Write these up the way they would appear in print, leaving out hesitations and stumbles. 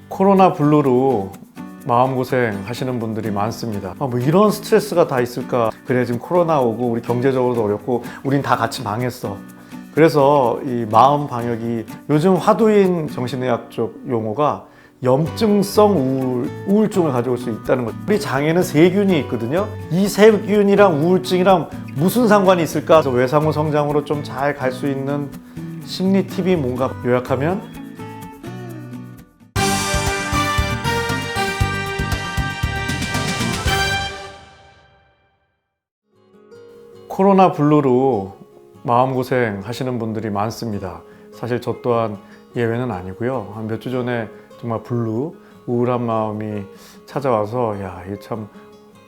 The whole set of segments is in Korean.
코로나 블루로 마음고생 하시는 분들이 많습니다. 뭐 이런 스트레스가 다 있을까? 그래, 지금 코로나 오고 우리 경제적으로도 어렵고 우린 다 같이 망했어. 그래서 이 마음 방역이 요즘 화두인 정신의학 쪽 용어가 염증성 우울증을 가져올 수 있다는 거죠. 우리 장에는 세균이 있거든요. 이 세균이랑 우울증이랑 무슨 상관이 있을까? 그래서 외상후 성장으로 좀 잘 갈 수 있는 심리 팁이 뭔가 요약하면 코로나 블루로 마음고생 하시는 분들이 많습니다. 사실 저 또한 예외는 아니고요. 한 몇 주 전에 정말 블루, 우울한 마음이 찾아와서 야, 이게 참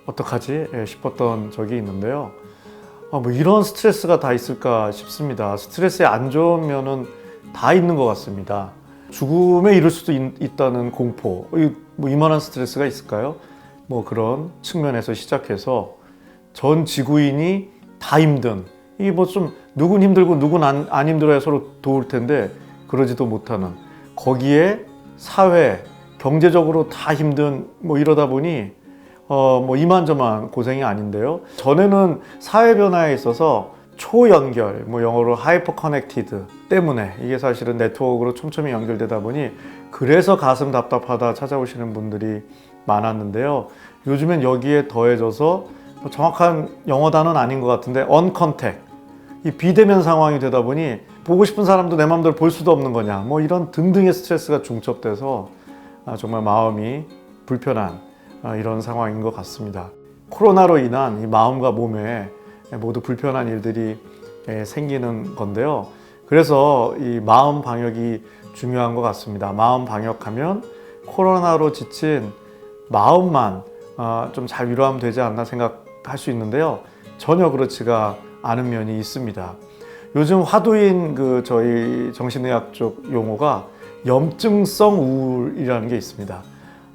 어떡하지? 싶었던 적이 있는데요. 뭐 이런 스트레스가 다 있을까 싶습니다. 스트레스의 안 좋은 면은 다 있는 것 같습니다. 죽음에 이를 수도 있다는 공포, 뭐 이만한 스트레스가 있을까요? 뭐 그런 측면에서 시작해서 전 지구인이 다 힘든, 이게 뭐 좀 누군 힘들고 누군 안 힘들어야 서로 도울 텐데 그러지도 못하는, 거기에 사회, 경제적으로 다 힘든, 뭐 이러다 보니 뭐 이만저만 고생이 아닌데요. 전에는 사회 변화에 있어서 초연결, 뭐 영어로 하이퍼 커넥티드 때문에 이게 사실은 네트워크로 촘촘히 연결되다 보니 그래서 가슴 답답하다 찾아오시는 분들이 많았는데요. 요즘엔 여기에 더해져서 정확한 영어 단어는 아닌 것 같은데 언컨택, 이 비대면 상황이 되다 보니 보고 싶은 사람도 내 마음대로 볼 수도 없는 거냐, 뭐 이런 등등의 스트레스가 중첩돼서 정말 마음이 불편한 이런 상황인 것 같습니다. 코로나로 인한 이 마음과 몸에 모두 불편한 일들이 생기는 건데요. 그래서 이 마음 방역이 중요한 것 같습니다. 마음 방역하면 코로나로 지친 마음만 좀 잘 위로하면 되지 않나 생각할 수 있는데요. 전혀 그렇지가 않은 면이 있습니다. 요즘 화두인 저희 정신의학 쪽 용어가 염증성 우울이라는 게 있습니다.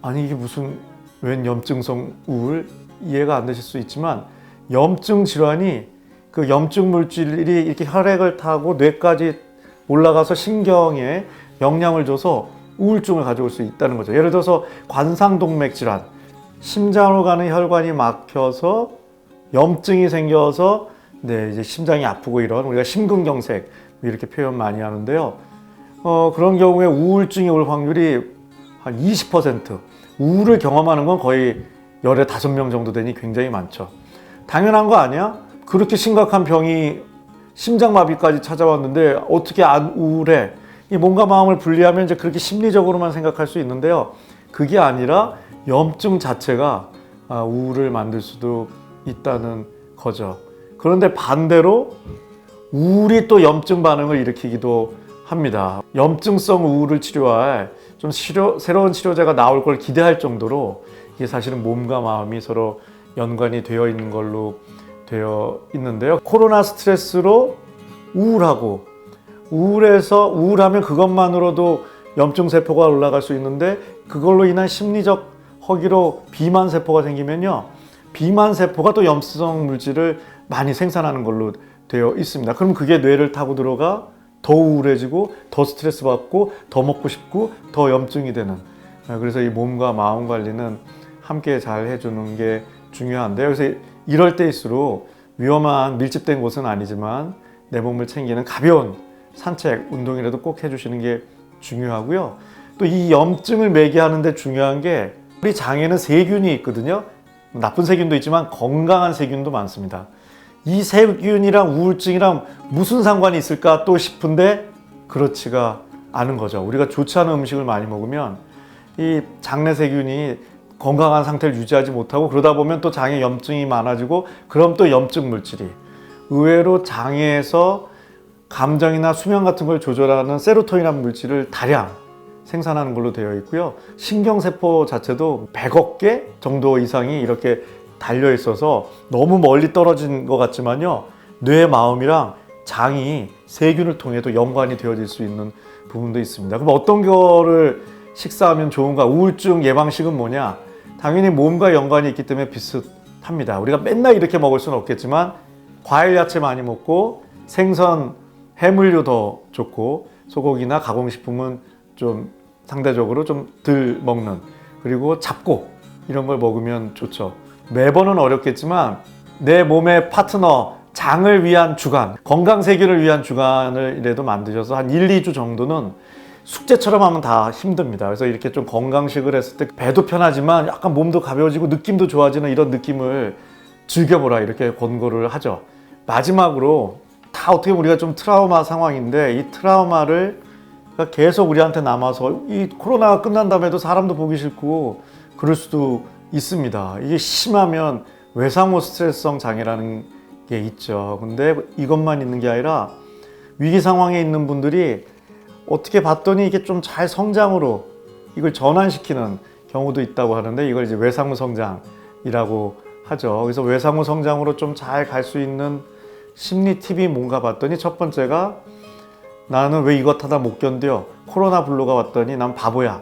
아니 이게 무슨 웬 염증성 우울? 이해가 안 되실 수 있지만 염증 질환이 그 염증 물질이 이렇게 혈액을 타고 뇌까지 올라가서 신경에 영향을 줘서 우울증을 가져올 수 있다는 거죠. 예를 들어서 관상동맥 질환, 심장으로 가는 혈관이 막혀서 염증이 생겨서 이제 심장이 아프고 이런, 우리가 심근경색 이렇게 표현 많이 하는데요. 그런 경우에 우울증이 올 확률이 한 20%, 우울을 경험하는 건 거의 열에 5명 정도 되니 굉장히 많죠. 당연한 거 아니야? 그렇게 심각한 병이 심장마비까지 찾아왔는데 어떻게 안 우울해? 이 몸과 마음을 분리하면 이제 그렇게 심리적으로만 생각할 수 있는데요. 그게 아니라 염증 자체가 우울을 만들 수도 있다는 거죠. 그런데 반대로 우울이 또 염증 반응을 일으키기도 합니다. 염증성 우울을 치료할 좀 새로운 치료제가 나올 걸 기대할 정도로 이게 사실은 몸과 마음이 서로 연관이 되어 있는 걸로 되어 있는데요. 코로나 스트레스로 우울하고, 우울하면 그것만으로도 염증 세포가 올라갈 수 있는데 그걸로 인한 심리적 허기로 비만 세포가 생기면요, 비만 세포가 또 염증성 물질을 많이 생산하는 걸로 되어 있습니다. 그럼 그게 뇌를 타고 들어가 더 우울해지고 더 스트레스 받고 더 먹고 싶고 더 염증이 되는, 그래서 이 몸과 마음 관리는 함께 잘 해주는 게 중요한데요. 그래서 이럴 때일수록 위험한 밀집된 곳은 아니지만 내 몸을 챙기는 가벼운 산책, 운동이라도 꼭 해주시는 게 중요하고요. 또 이 염증을 매개하는 데 중요한 게 우리 장에는 세균이 있거든요. 나쁜 세균도 있지만 건강한 세균도 많습니다. 이 세균이랑 우울증이랑 무슨 상관이 있을까 또 싶은데 그렇지가 않은 거죠. 우리가 좋지 않은 음식을 많이 먹으면 이 장내 세균이 건강한 상태를 유지하지 못하고 그러다 보면 또 장에 염증이 많아지고 그럼 또 염증 물질이 의외로 장에서 감정이나 수면 같은 걸 조절하는 세로토닌이라는 물질을 다량 생산하는 걸로 되어 있고요. 신경세포 자체도 100억 개 정도 이상이 이렇게 달려 있어서 너무 멀리 떨어진 것 같지만요, 뇌, 마음이랑 장이 세균을 통해도 연관이 되어질 수 있는 부분도 있습니다. 그럼 어떤 거를 식사하면 좋은가? 우울증 예방식은 뭐냐? 당연히 몸과 연관이 있기 때문에 비슷합니다. 우리가 맨날 이렇게 먹을 수는 없겠지만 과일, 야채 많이 먹고 생선, 해물류 더 좋고 소고기나 가공식품은 좀 상대적으로 좀 덜 먹는, 그리고 잡곡 이런 걸 먹으면 좋죠. 매번은 어렵겠지만 내 몸의 파트너 장을 위한 주간, 건강세균을 위한 주간을 이래도 만드셔서 한 1, 2주 정도는 숙제처럼 하면 다 힘듭니다. 그래서 이렇게 좀 건강식을 했을 때 배도 편하지만 약간 몸도 가벼워지고 느낌도 좋아지는 이런 느낌을 즐겨보라, 이렇게 권고를 하죠. 마지막으로, 다 어떻게 보면 우리가 좀 트라우마 상황인데 이 트라우마를 계속 우리한테 남아서 이 코로나가 끝난 다음에도 사람도 보기 싫고 그럴 수도 있습니다. 이게 심하면 외상후 스트레스성 장애라는 게 있죠. 근데 이것만 있는 게 아니라 위기 상황에 있는 분들이 어떻게 봤더니 이게 좀 잘 성장으로 이걸 전환시키는 경우도 있다고 하는데, 이걸 이제 외상후 성장이라고 하죠. 그래서 외상후 성장으로 좀 잘 갈 수 있는 심리 팁이 뭔가 봤더니, 첫 번째가 나는 왜 이것 하다 못 견뎌, 코로나 블루가 왔더니 난 바보야,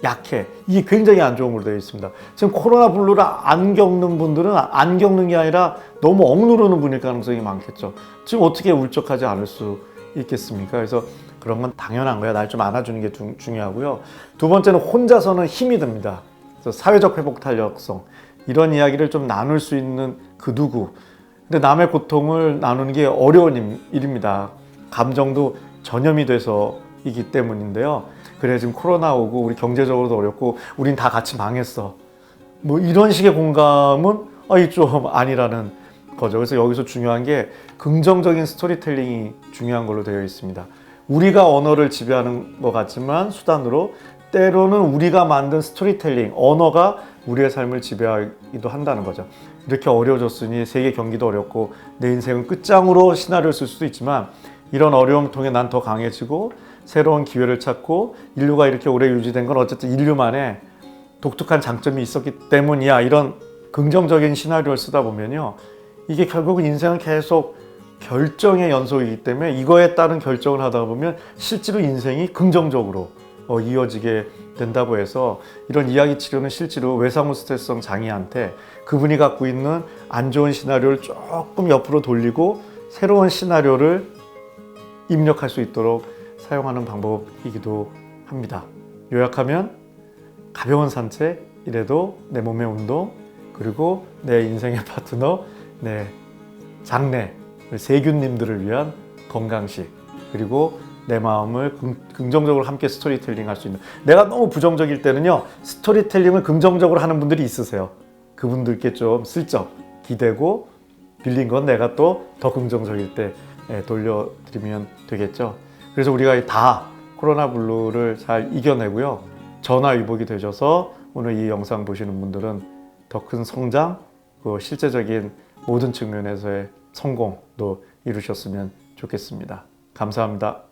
약해. 이게 굉장히 안 좋은 걸로 되어 있습니다. 지금 코로나 블루를 안 겪는 분들은 안 겪는 게 아니라 너무 억누르는 분일 가능성이 많겠죠. 지금 어떻게 울적하지 않을 수 있겠습니까? 그래서 그런 건 당연한 거야. 날 좀 안아주는 게 중요하고요. 두 번째는 혼자서는 힘이 듭니다. 그래서 사회적 회복 탄력성, 이런 이야기를 좀 나눌 수 있는 그 누구. 근데 남의 고통을 나누는 게 어려운 일입니다. 감정도 전염이 돼서이기 때문인데요. 그래, 지금 코로나 오고 우리 경제적으로도 어렵고 우린 다 같이 망했어, 뭐 이런 식의 공감은 좀 아니라는 거죠. 그래서 여기서 중요한 게 긍정적인 스토리텔링이 중요한 걸로 되어 있습니다. 우리가 언어를 지배하는 것 같지만 수단으로 때로는 우리가 만든 스토리텔링, 언어가 우리의 삶을 지배하기도 한다는 거죠. 이렇게 어려워졌으니 세계 경기도 어렵고 내 인생은 끝장으로 시나리오를 쓸 수도 있지만, 이런 어려움을 통해 난 더 강해지고 새로운 기회를 찾고 인류가 이렇게 오래 유지된 건 어쨌든 인류만의 독특한 장점이 있었기 때문이야, 이런 긍정적인 시나리오를 쓰다 보면요, 이게 결국은 인생은 계속 결정의 연속이기 때문에 이거에 따른 결정을 하다 보면 실제로 인생이 긍정적으로 이어지게 된다고 해서, 이런 이야기 치료는 실제로 외상후 스트레스성 장애한테 그분이 갖고 있는 안 좋은 시나리오를 조금 옆으로 돌리고 새로운 시나리오를 입력할 수 있도록 사용하는 방법이기도 합니다. 요약하면 가벼운 산책, 이래도 내 몸의 운동, 그리고 내 인생의 파트너, 내 장래, 세균님들을 위한 건강식, 그리고 내 마음을 긍정적으로 함께 스토리텔링 할 수 있는, 내가 너무 부정적일 때는요, 스토리텔링을 긍정적으로 하는 분들이 있으세요. 그분들께 좀 슬쩍 기대고 빌린 건 내가 또 더 긍정적일 때 돌려드리면 되겠죠. 그래서 우리가 다 코로나 블루를 잘 이겨내고요, 전화위복이 되셔서 오늘 이 영상 보시는 분들은 더 큰 성장, 그 실제적인 모든 측면에서의 성공도 이루셨으면 좋겠습니다. 감사합니다.